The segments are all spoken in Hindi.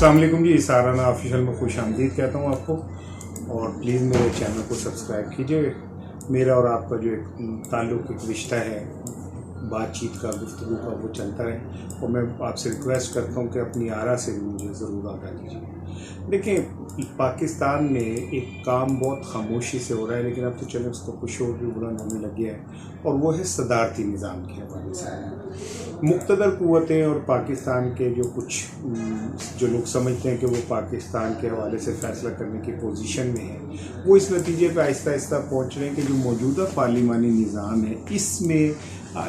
अस्सलाम वालेकुम जी, इसार राना ऑफिशियल में खुश आमदीद कहता हूँ आपको। और प्लीज़ मेरे चैनल को सब्सक्राइब कीजिए। मेरा और आपका जो एक ताल्लुक़, एक रिश्ता है बातचीत का, गुफ्तगू का, वो चलता है। और मैं आपसे रिक्वेस्ट करता हूँ कि अपनी आरा से भी मुझे ज़रूर आगाह कीजिए। देखिए, पाकिस्तान में एक काम बहुत खामोशी से हो रहा है, लेकिन अब तो चले उसको कुछ और भी बुलंद होने लग गया है, और वो है सदारती निज़ाम के हवाले से। मुक़्तदर क़ुव्वतें और पाकिस्तान के जो कुछ जो लोग समझते हैं कि वो पाकिस्तान के हवाले से फ़ैसला करने की पोजीशन में है, वो इस नतीजे पे आहिस्ता आहिस्ता पहुँच रहे हैं कि जो मौजूदा पार्लिमानी निज़ाम है, इसमें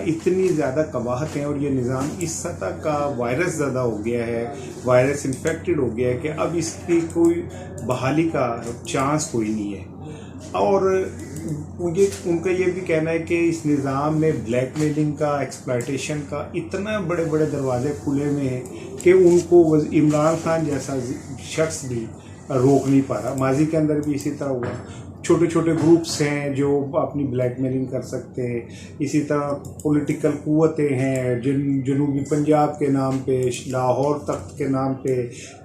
इतनी ज़्यादा कबाहत है और ये निज़ाम इस सतह का वायरस ज़्यादा हो गया है, वायरस इन्फेक्टेड हो गया है कि अब इसकी कोई बहाली का चांस कोई नहीं है। और मुझे उनका ये भी कहना है कि इस निज़ाम में ब्लैकमेलिंग का, एक्सप्लॉयटेशन का इतना बड़े बड़े दरवाजे खुले हुए हैं कि उनको इमरान खान जैसा शख्स भी रोक नहीं पा रहा। माजी के अंदर भी इसी तरह हुआ। छोटे छोटे ग्रुप्स हैं जो अपनी ब्लैकमेलिंग कर सकते हैं। इसी तरह पॉलिटिकल क़ुव्वतें हैं जनूबी पंजाब के नाम पे, लाहौर तख्त के नाम पे,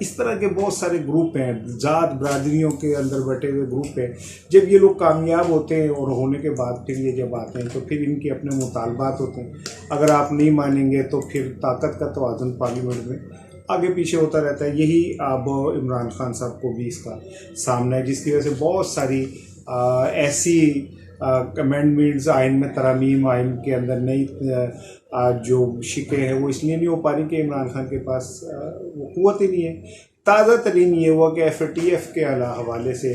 इस तरह के बहुत सारे ग्रुप हैं। ज़ात बरादरियों के अंदर बटे हुए ग्रुप हैं। जब ये लोग कामयाब होते हैं और होने के बाद फिर ये जब आते हैं तो फिर इनके अपने मुतालबात होते हैं। अगर आप नहीं मानेंगे तो फिर ताकत का तवाज़ुन पार्लियामेंट में आगे पीछे होता रहता है। यही अब इमरान खान साहब को भी इसका सामना है, जिसकी वजह से बहुत सारी ऐसी अमेंडमेंट्स आइन में, तरमीम आइन के अंदर नई जो शिकें हैं वो इसलिए नहीं हो पा रही कि इमरान खान के पास वो क़ुव्वत ही नहीं है। ताज़ा तरीन ये हुआ कि FATF के हवाले से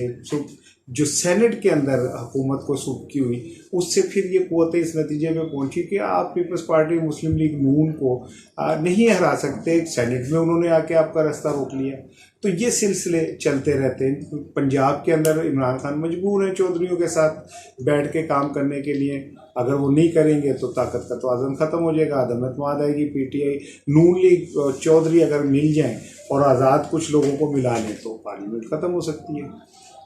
जो सेनेट के अंदर हुकूमत को सूखी हुई, उससे फिर ये क़ुव्वतें इस नतीजे में पहुंची कि आप पीपल्स पार्टी, मुस्लिम लीग नून को नहीं हरा सकते। सेनेट में उन्होंने आके आपका रास्ता रोक लिया। तो ये सिलसिले चलते रहते हैं। पंजाब के अंदर इमरान खान मजबूर हैं चौधरियों के साथ बैठ के काम करने के लिए। अगर वो नहीं करेंगे तो ताकत का तवाज़ुन ख़त्म हो जाएगा, अदम एतमाद आएगी। PTI, नून लीग, चौधरी अगर मिल जाएं और आज़ाद कुछ लोगों को मिला लें तो पार्लियामेंट ख़त्म हो सकती है।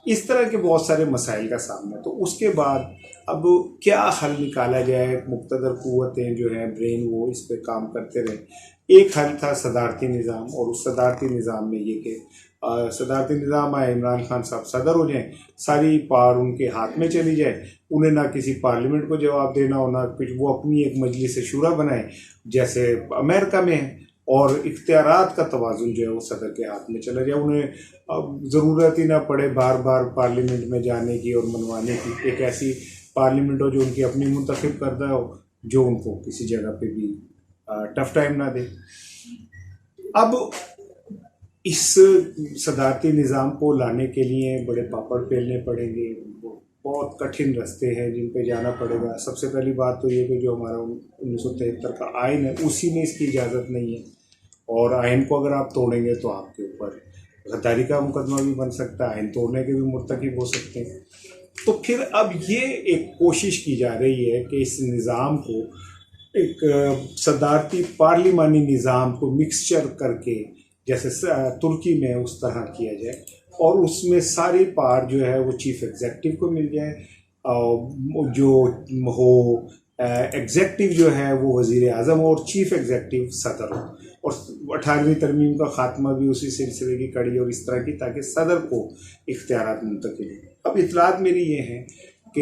इस तरह के बहुत सारे मसाइल का सामना है। तो उसके बाद अब क्या हल निकाला जाए? मुक़्तदर क़ुव्वतें जो हैं, ब्रेन, वो इस पर काम करते रहे। एक हल था सदारती निज़ाम, और उस सदारती निज़ाम में ये कि सदारती निज़ाम आए, इमरान खान साहब सदर हो जाएं, सारी पावर उनके हाथ में चली जाए, उन्हें ना किसी पार्लियामेंट को जवाब देना हो, ना कुछ। वो अपनी एक मजलिस शूरा बनाए जैसे अमेरिका में है, और इख्तियारात का तवाज़ुन जो है वो सदर के हाथ में चला जाए। उन्हें अब ज़रूरत ही ना पड़े बार बार पार्लियामेंट में जाने की और मनवाने की। एक ऐसी पार्लियामेंट हो जो उनकी अपनी मुंतखब करदा हो, जो उनको किसी जगह पे भी टफ टाइम ना दे। अब इस सदारती निज़ाम को लाने के लिए बड़े पापड़ बेलने पड़ेंगे। बहुत कठिन रास्ते हैं जिन पे जाना पड़ेगा। सबसे पहली बात तो ये कि जो हमारा 1973 का आइन है, उसी में इसकी इजाज़त नहीं है, और आइन को अगर आप तोड़ेंगे तो आपके ऊपर गद्दारी का मुकदमा भी बन सकता है, आइन तोड़ने के भी मुर्तकिब हो सकते हैं। तो फिर अब ये एक कोशिश की जा रही है कि इस निज़ाम को, एक सदारती पार्लिमानी निज़ाम को मिक्सचर करके, जैसे तुर्की में उस तरह किया जाए, और उसमें सारी पावर जो है वो चीफ एग्जेक्टिव को मिल जाए। जो हो एग्जेक्टिव जो है वो वज़ीराअज़म और चीफ एग्जेक्टिव सदर हो। और 18वीं तरमीम का ख़ात्मा भी उसी सिलसिले की कड़ी और इस तरह की, ताकि सदर को इख्तियारात मुंतकिल हो। अब इतलात मेरी ये है कि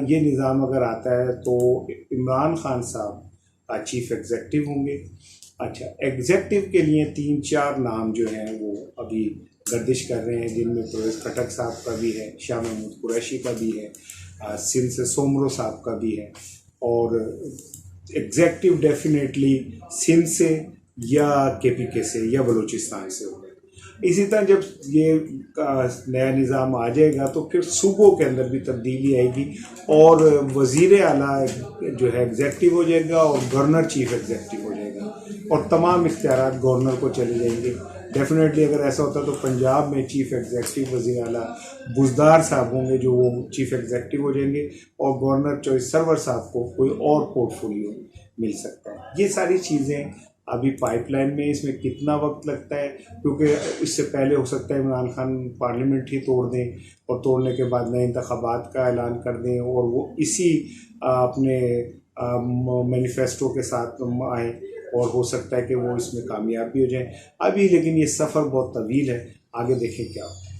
ये निज़ाम अगर आता है तो इमरान खान साहब चीफ एग्जेक्टिव होंगे। अच्छा, एग्जेक्टिव के लिए 3-4 नाम जो हैं वो अभी गर्दिश कर रहे हैं, जिनमें परवेज़ खटक साहब का भी है, शाह महमूद कुरैशी का भी है, सिंध से सोमरो साहब का भी है, और एग्जेक्टिव डेफिनेटली सिंध से या KPK से या बलूचिस्तान से होगा। इसी तरह जब ये नया निज़ाम आ जाएगा तो फिर सूबों के अंदर भी तब्दीली आएगी, और वज़ीर आला जो है एग्जेक्टिव हो जाएगा और गवर्नर चीफ एग्जेक्टिव हो जाएगा, और तमाम इख्तियारात गवर्नर को चले जाएंगे। डेफिनेटली अगर ऐसा होता तो पंजाब में चीफ एग्जेक्टिव वज़ीर आला बुज़दार साहब होंगे, जो वो चीफ एग्जेक्टिव हो जाएंगे, और गवर्नर चॉइस सरवर साहब को कोई और पोर्टफोलियो मिल सकता है। ये सारी चीज़ें अभी पाइपलाइन में। इसमें कितना वक्त लगता है, क्योंकि इससे पहले हो सकता है इमरान खान पार्लियामेंट ही तोड़ दें, और तोड़ने के बाद नए इंतखाबात का ऐलान कर दें, और वो इसी अपने मैनिफेस्टो के साथ आए। और हो सकता है कि वो इसमें कामयाब भी हो जाएं अभी, लेकिन ये सफ़र बहुत तवील है, आगे देखें क्या होता है।